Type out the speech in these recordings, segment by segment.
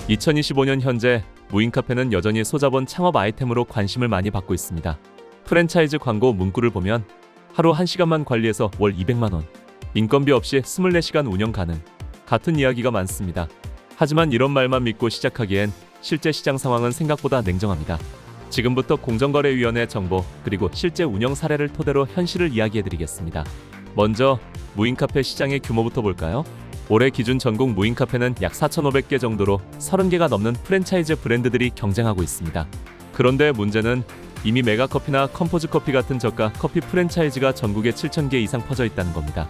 2025년 현재 무인 카페는 여전히 소자본 창업 아이템으로 관심을 많이 받고 있습니다. 프랜차이즈 광고 문구를 보면 하루 1시간만 관리해서 월 200만 원, 인건비 없이 24시간 운영 가능, 같은 이야기가 많습니다. 하지만 이런 말만 믿고 시작하기엔 실제 시장 상황은 생각보다 냉정합니다. 지금부터 공정거래위원회 정보 그리고 실제 운영 사례를 토대로 현실을 이야기해드리겠습니다. 먼저 무인 카페 시장의 규모부터 볼까요? 올해 기준 전국 무인 카페는 약 4,500개 정도로 30개가 넘는 프랜차이즈 브랜드들이 경쟁하고 있습니다. 그런데 문제는 이미 메가커피나 컴포즈커피 같은 저가 커피 프랜차이즈가 전국에 7,000개 이상 퍼져 있다는 겁니다.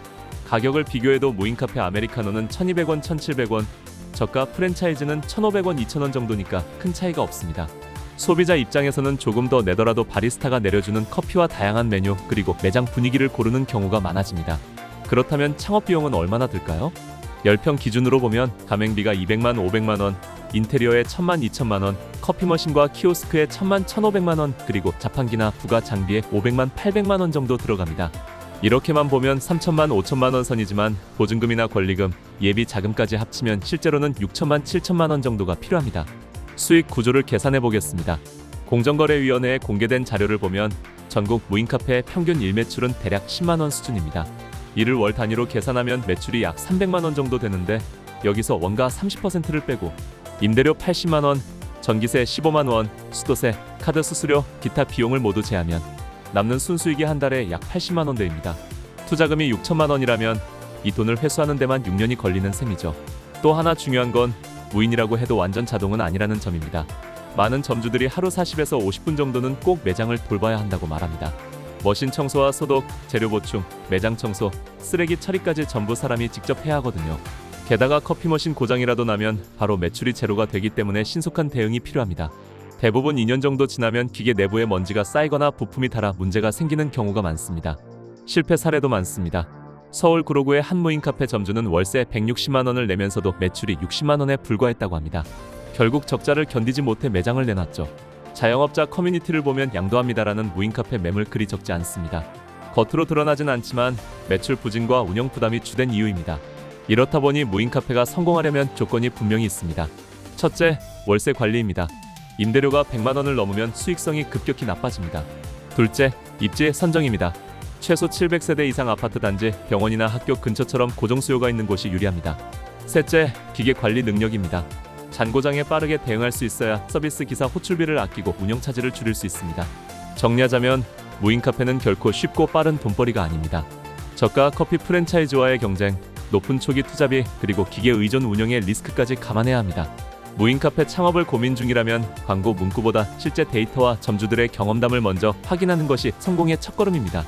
가격을 비교해도 무인 카페 아메리카노는 1,200원, 1,700원, 저가 프랜차이즈는 1,500원, 2,000원 정도니까 큰 차이가 없습니다. 소비자 입장에서는 조금 더 내더라도 바리스타가 내려주는 커피와 다양한 메뉴 그리고 매장 분위기를 고르는 경우가 많아집니다. 그렇다면 창업 비용은 얼마나 들까요? 10평 기준으로 보면 가맹비가 200만, 500만원, 인테리어에 1,000만, 2,000만원, 커피 머신과 키오스크에 1,000만, 1,500만원, 그리고 자판기나 부가 장비에 500만, 800만원 정도 들어갑니다. 이렇게만 보면 3,000만, 5,000만원 선이지만 보증금이나 권리금, 예비 자금까지 합치면 실제로는 6,000만, 7,000만원 정도가 필요합니다. 수익 구조를 계산해 보겠습니다. 공정거래위원회에 공개된 자료를 보면 전국 무인 카페의 평균 일매출은 대략 10만원 수준입니다. 이를 월 단위로 계산하면 매출이 약 300만원 정도 되는데 여기서 원가 30%를 빼고 임대료 80만원, 전기세 15만원, 수도세, 카드 수수료, 기타 비용을 모두 제하면 남는 순수익이 한 달에 약 80만원대입니다. 투자금이 6천만원이라면 이 돈을 회수하는 데만 6년이 걸리는 셈이죠. 또 하나 중요한 건 무인이라고 해도 완전 자동은 아니라는 점입니다. 많은 점주들이 하루 40에서 50분 정도는 꼭 매장을 돌봐야 한다고 말합니다. 머신 청소와 소독, 재료 보충, 매장 청소, 쓰레기 처리까지 전부 사람이 직접 해야 하거든요. 게다가 커피 머신 고장이라도 나면 바로 매출이 제로가 되기 때문에 신속한 대응이 필요합니다. 대부분 2년 정도 지나면 기계 내부에 먼지가 쌓이거나 부품이 닳아 문제가 생기는 경우가 많습니다. 실패 사례도 많습니다. 서울 구로구의 한 무인 카페 점주는 월세 160만 원을 내면서도 매출이 60만 원에 불과했다고 합니다. 결국 적자를 견디지 못해 매장을 내놨죠. 자영업자 커뮤니티를 보면 양도합니다라는 무인 카페 매물 글이 적지 않습니다. 겉으로 드러나진 않지만 매출 부진과 운영 부담이 주된 이유입니다. 이렇다 보니 무인 카페가 성공하려면 조건이 분명히 있습니다. 첫째, 월세 관리입니다. 임대료가 100만 원을 넘으면 수익성이 급격히 나빠집니다. 둘째, 입지 선정입니다. 최소 700세대 이상 아파트 단지, 병원이나 학교 근처처럼 고정 수요가 있는 곳이 유리합니다. 셋째, 기계 관리 능력입니다. 잔고장에 빠르게 대응할 수 있어야 서비스 기사 호출비를 아끼고 운영 차질을 줄일 수 있습니다. 정리하자면 무인 카페는 결코 쉽고 빠른 돈벌이가 아닙니다. 저가 커피 프랜차이즈와의 경쟁, 높은 초기 투자비, 그리고 기계 의존 운영의 리스크까지 감안해야 합니다. 무인 카페 창업을 고민 중이라면 광고 문구보다 실제 데이터와 점주들의 경험담을 먼저 확인하는 것이 성공의 첫걸음입니다.